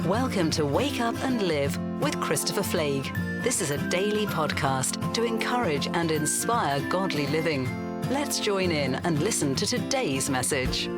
Welcome to Wake Up and Live with Christopher Flagg. This is a daily podcast to encourage and inspire godly living. Let's join in and listen to today's message.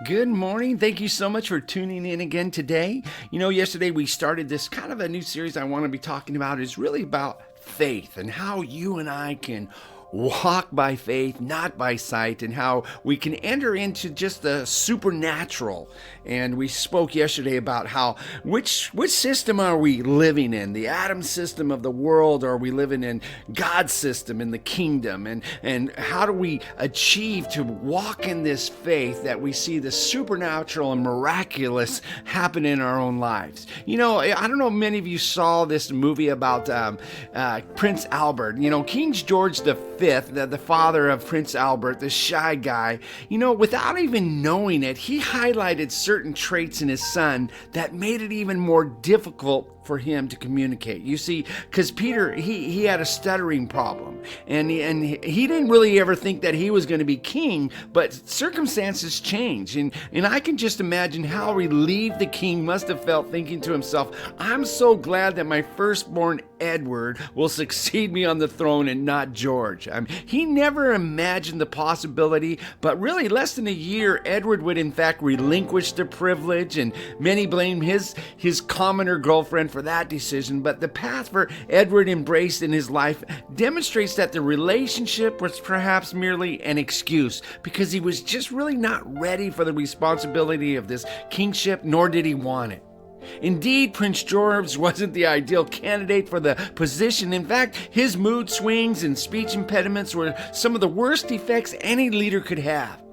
Good morning. Thank you so much for tuning in again today. You know, yesterday we started this kind of a new series I want to be talking about. Is really about faith and how you and I can walk by faith, not by sight, and how we can enter into just the supernatural. And we spoke yesterday about how which system are we living in? The Adam system of the world, or are we living in God's system in the kingdom? And how do we achieve to walk in this faith that we see the supernatural and miraculous happen in our own lives? You know, I don't know if many of you saw this movie about Prince Albert. You know, King George V, the father of Prince Albert, the shy guy, you know, without even knowing it, he highlighted certain traits in his son that made it even more difficult for him to communicate. You see, because Peter, he had a stuttering problem, and he didn't really ever think that he was going to be king, but circumstances changed, and I can just imagine how relieved the king must have felt, thinking to himself, I'm so glad that my firstborn Edward will succeed me on the throne and not George. He never imagined the possibility, but really less than a year, Edward would in fact relinquish the privilege, and many blame his commoner girlfriend for that decision. But the path for Edward embraced in his life demonstrates that the relationship was perhaps merely an excuse, because he was just really not ready for the responsibility of this kingship, nor did he want it. Indeed, Prince George wasn't the ideal candidate for the position. In fact, his mood swings and speech impediments were some of the worst defects any leader could have.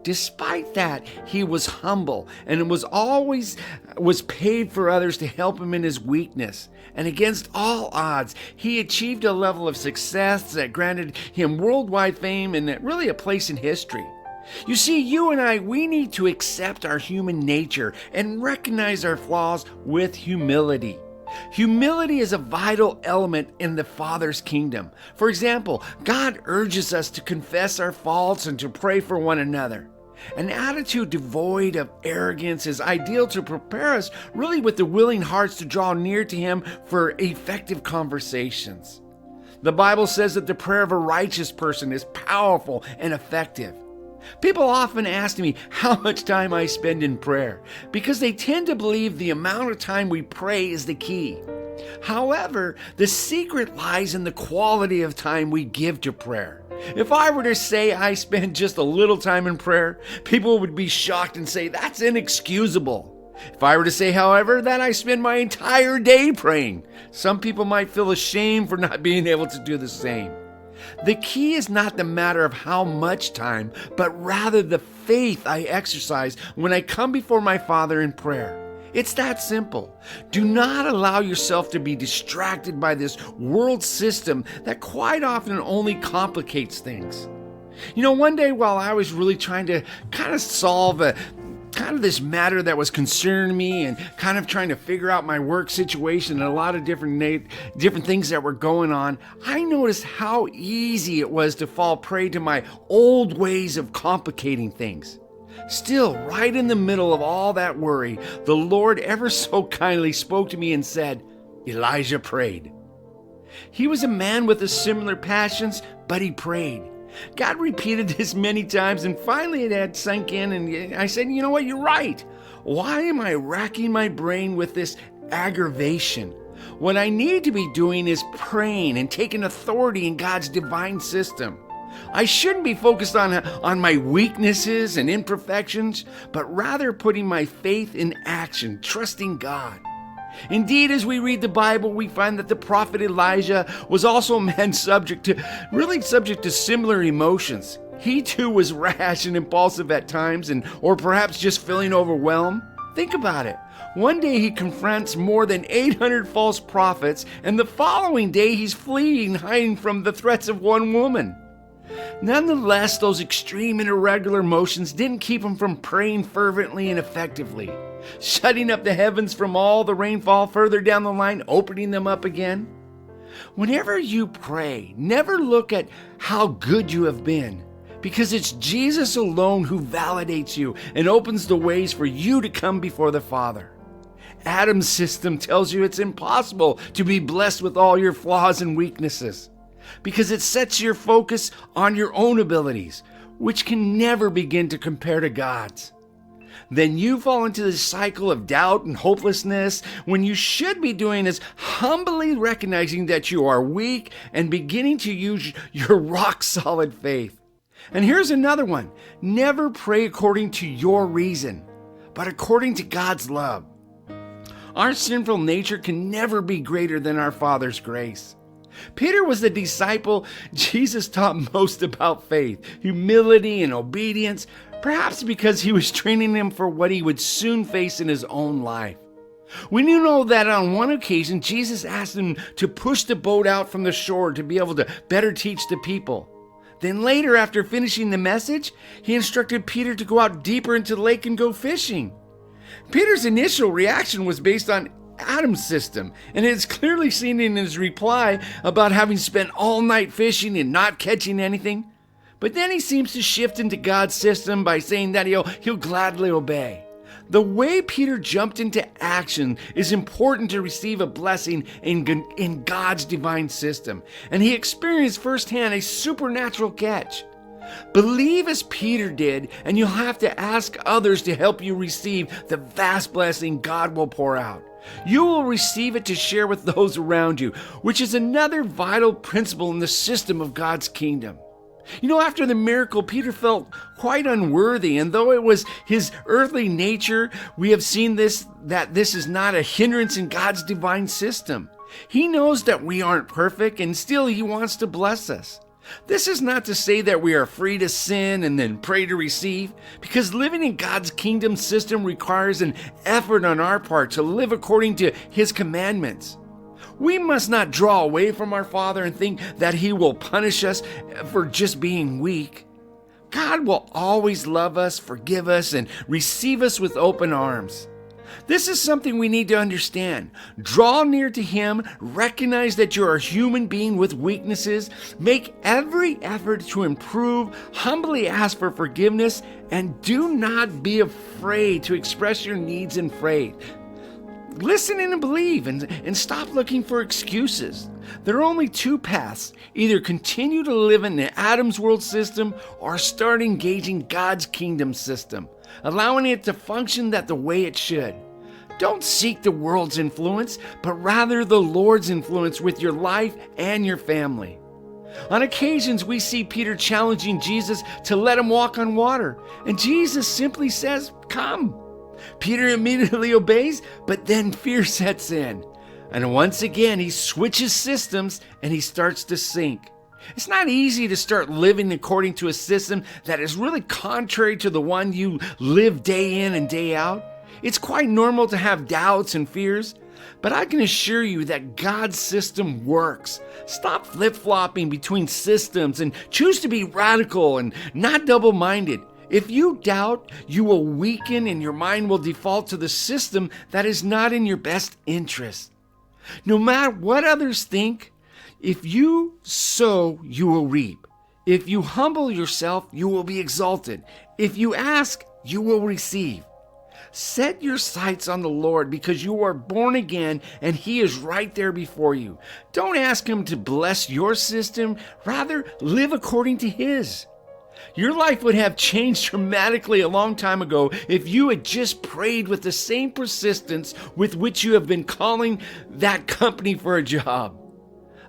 Despite that, he was humble and was paid for others to help him in his weakness. And against all odds, he achieved a level of success that granted him worldwide fame and really a place in history. You see, you and I, we need to accept our human nature and recognize our flaws with humility. Humility is a vital element in the Father's kingdom. For example, God urges us to confess our faults and to pray for one another. An attitude devoid of arrogance is ideal to prepare us really with the willing hearts to draw near to Him for effective conversations. The Bible says that the prayer of a righteous person is powerful and effective. People often ask me how much time I spend in prayer, because they tend to believe the amount of time we pray is the key. However, the secret lies in the quality of time we give to prayer. If I were to say I spend just a little time in prayer, people would be shocked and say that's inexcusable. If I were to say, however, that I spend my entire day praying, some people might feel ashamed for not being able to do the same. The key is not the matter of how much time, but rather the faith I exercise when I come before my Father in prayer. It's that simple. Do not allow yourself to be distracted by this world system that quite often only complicates things. You know, one day while I was really trying to kind of solve this matter that was concerning me, and kind of trying to figure out my work situation and a lot of different things that were going on, I noticed how easy it was to fall prey to my old ways of complicating things. Still, right in the middle of all that worry, the Lord ever so kindly spoke to me and said, Elijah prayed. He was a man with similar passions, but he prayed. God repeated this many times, and finally it had sunk in, and I said, you know what, you're right. Why am I racking my brain with this aggravation? What I need to be doing is praying and taking authority in God's divine system. I shouldn't be focused on my weaknesses and imperfections, but rather putting my faith in action, trusting God. Indeed, as we read the Bible, we find that the prophet Elijah was also a man subject to similar emotions. He too was rash and impulsive at times, or perhaps just feeling overwhelmed. Think about it. One day he confronts more than 800 false prophets, and the following day he's fleeing, hiding from the threats of one woman. Nonetheless, those extreme and irregular motions didn't keep him from praying fervently and effectively, shutting up the heavens from all the rainfall further down the line, opening them up again. Whenever you pray, never look at how good you have been, because it's Jesus alone who validates you and opens the ways for you to come before the Father. Adam's system tells you it's impossible to be blessed with all your flaws and weaknesses, because it sets your focus on your own abilities, which can never begin to compare to God's. Then you fall into the cycle of doubt and hopelessness when you should be doing is humbly recognizing that you are weak and beginning to use your rock-solid faith. And here's another one. Never pray according to your reason, but according to God's love. Our sinful nature can never be greater than our Father's grace. Peter was the disciple Jesus taught most about faith, humility, and obedience, perhaps because he was training him for what he would soon face in his own life. We know that on one occasion, Jesus asked him to push the boat out from the shore to be able to better teach the people. Then later, after finishing the message, he instructed Peter to go out deeper into the lake and go fishing. Peter's initial reaction was based on Adam's system, and it's clearly seen in his reply about having spent all night fishing and not catching anything. But then he seems to shift into God's system by saying that he'll gladly obey. The way Peter jumped into action is important to receive a blessing in God's divine system, and he experienced firsthand a supernatural catch. Believe as Peter did, and you'll have to ask others to help you receive the vast blessing God will pour out. You will receive it to share with those around you, which is another vital principle in the system of God's kingdom. After the miracle, Peter felt quite unworthy, and though it was his earthly nature, we have seen that this is not a hindrance in God's divine system. He knows that we aren't perfect, and still he wants to bless us. This is not to say that we are free to sin and then pray to receive, because living in God's kingdom system requires an effort on our part to live according to His commandments. We must not draw away from our Father and think that He will punish us for just being weak. God will always love us, forgive us, and receive us with open arms. This is something we need to understand. Draw near to Him, recognize that you're a human being with weaknesses, make every effort to improve, humbly ask for forgiveness, and do not be afraid to express your needs in faith. Listen and believe, and stop looking for excuses. There are only two paths. Either continue to live in the Adam's world system or start engaging God's kingdom system, allowing it to function the way it should. Don't seek the world's influence, but rather the Lord's influence with your life and your family. On occasions, we see Peter challenging Jesus to let him walk on water, and Jesus simply says, "Come." Peter immediately obeys, but then fear sets in. And once again, he switches systems and he starts to sink. It's not easy to start living according to a system that is really contrary to the one you live day in and day out. It's quite normal to have doubts and fears, but I can assure you that God's system works. Stop flip-flopping between systems and choose to be radical and not double-minded. If you doubt, you will weaken and your mind will default to the system that is not in your best interest. No matter what others think, if you sow, you will reap. If you humble yourself, you will be exalted. If you ask, you will receive. Set your sights on the Lord because you are born again and He is right there before you. Don't ask Him to bless your system. Rather, live according to His. Your life would have changed dramatically a long time ago if you had just prayed with the same persistence with which you have been calling that company for a job.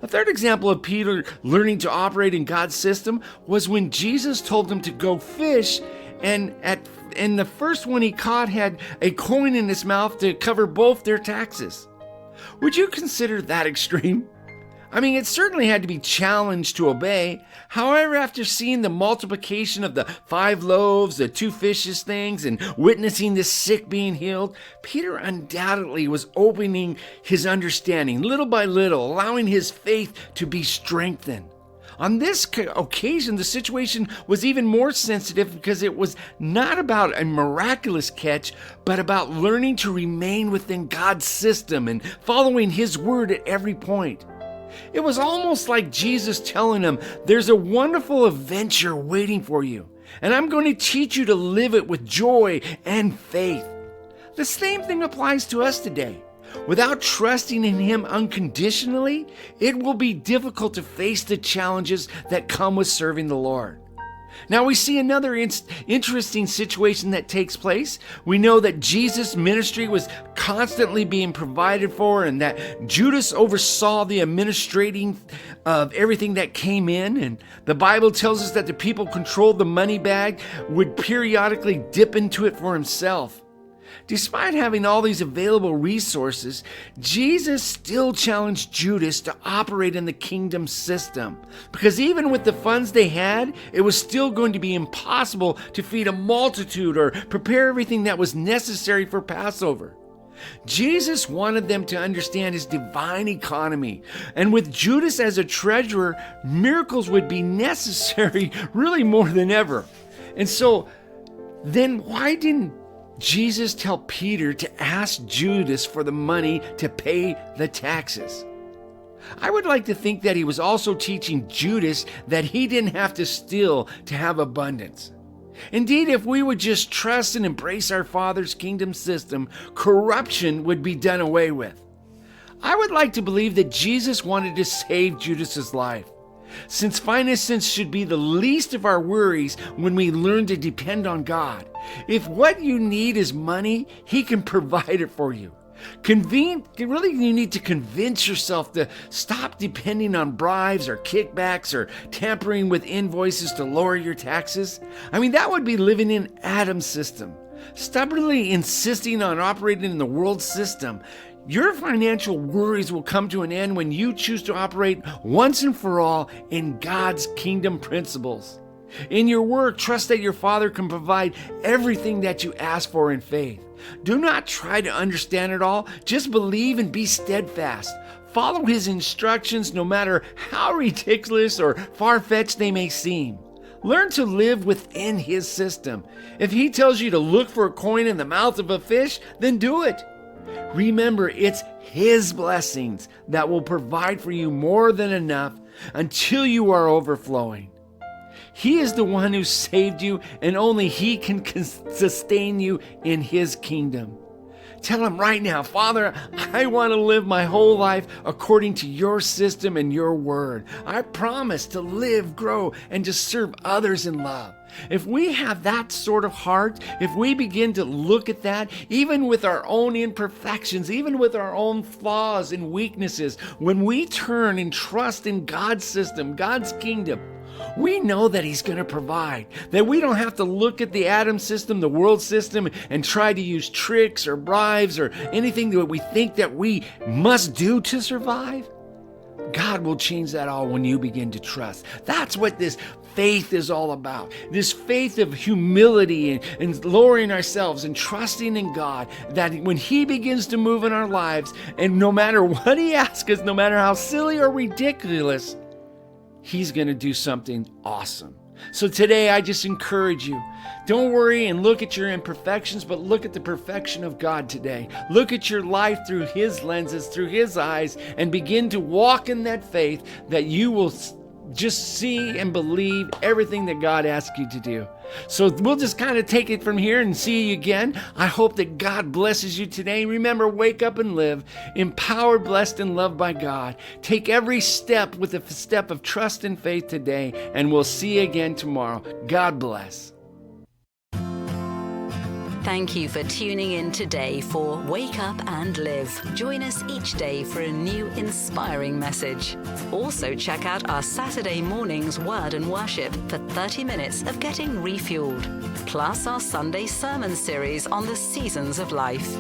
A third example of Peter learning to operate in God's system was when Jesus told him to go fish, and the first one he caught had a coin in his mouth to cover both their taxes. Would you consider that extreme? I mean, it certainly had to be challenged to obey. However, after seeing the multiplication of the 5 loaves, the 2 fishes things, and witnessing the sick being healed, Peter undoubtedly was opening his understanding little by little, allowing his faith to be strengthened. On this occasion, the situation was even more sensitive because it was not about a miraculous catch, but about learning to remain within God's system and following His word at every point. It was almost like Jesus telling him, there's a wonderful adventure waiting for you, and I'm going to teach you to live it with joy and faith. The same thing applies to us today. Without trusting in Him unconditionally, it will be difficult to face the challenges that come with serving the Lord. Now we see another interesting situation that takes place. We know that Jesus' ministry was constantly being provided for and that Judas oversaw the administrating of everything that came in. And the Bible tells us that the people controlled the money bag would periodically dip into it for himself. Despite having all these available resources, Jesus still challenged Judas to operate in the kingdom system, because even with the funds they had, it was still going to be impossible to feed a multitude or prepare everything that was necessary for Passover. Jesus wanted them to understand His divine economy, and with Judas as a treasurer, miracles would be necessary really more than ever. And so, then why didn't Jesus tell Peter to ask Judas for the money to pay the taxes? I would like to think that He was also teaching Judas that he didn't have to steal to have abundance. Indeed, if we would just trust and embrace our Father's kingdom system, corruption would be done away with. I would like to believe that Jesus wanted to save Judas's life, since finances should be the least of our worries when we learn to depend on God. If what you need is money, He can provide it for you. Really, you need to convince yourself to stop depending on bribes or kickbacks or tampering with invoices to lower your taxes. That would be living in Adam's system, stubbornly insisting on operating in the world system. Your financial worries will come to an end when you choose to operate once and for all in God's kingdom principles. In your work, trust that your Father can provide everything that you ask for in faith. Do not try to understand it all. Just believe and be steadfast. Follow His instructions no matter how ridiculous or far-fetched they may seem. Learn to live within His system. If He tells you to look for a coin in the mouth of a fish, then do it. Remember, it's His blessings that will provide for you more than enough until you are overflowing. He is the one who saved you, and only He can sustain you in His kingdom. Tell Him right now, Father, I want to live my whole life according to Your system and Your word. I promise to live, grow, and to serve others in love. If we have that sort of heart, if we begin to look at that, even with our own imperfections, even with our own flaws and weaknesses, when we turn and trust in God's system, God's kingdom, we know that He's going to provide, that we don't have to look at the Adam system, the world system, and try to use tricks or bribes or anything that we think that we must do to survive. God will change that all when you begin to trust. That's what this faith is all about. This faith of humility and lowering ourselves and trusting in God, that when He begins to move in our lives, and no matter what He asks us, no matter how silly or ridiculous, He's going to do something awesome. So today, I just encourage you, don't worry and look at your imperfections, but look at the perfection of God today. Look at your life through His lenses, through His eyes, and begin to walk in that faith that you will just see and believe everything that God asks you to do. So we'll just kind of take it from here and see you again. I hope that God blesses you today. Remember, wake up and live, empowered, blessed, and loved by God. Take every step with a step of trust and faith today, and we'll see you again tomorrow. God bless. Thank you for tuning in today for Wake Up and Live. Join us each day for a new inspiring message. Also check out our Saturday morning's Word and Worship for 30 minutes of getting refueled, plus our Sunday sermon series on the seasons of life.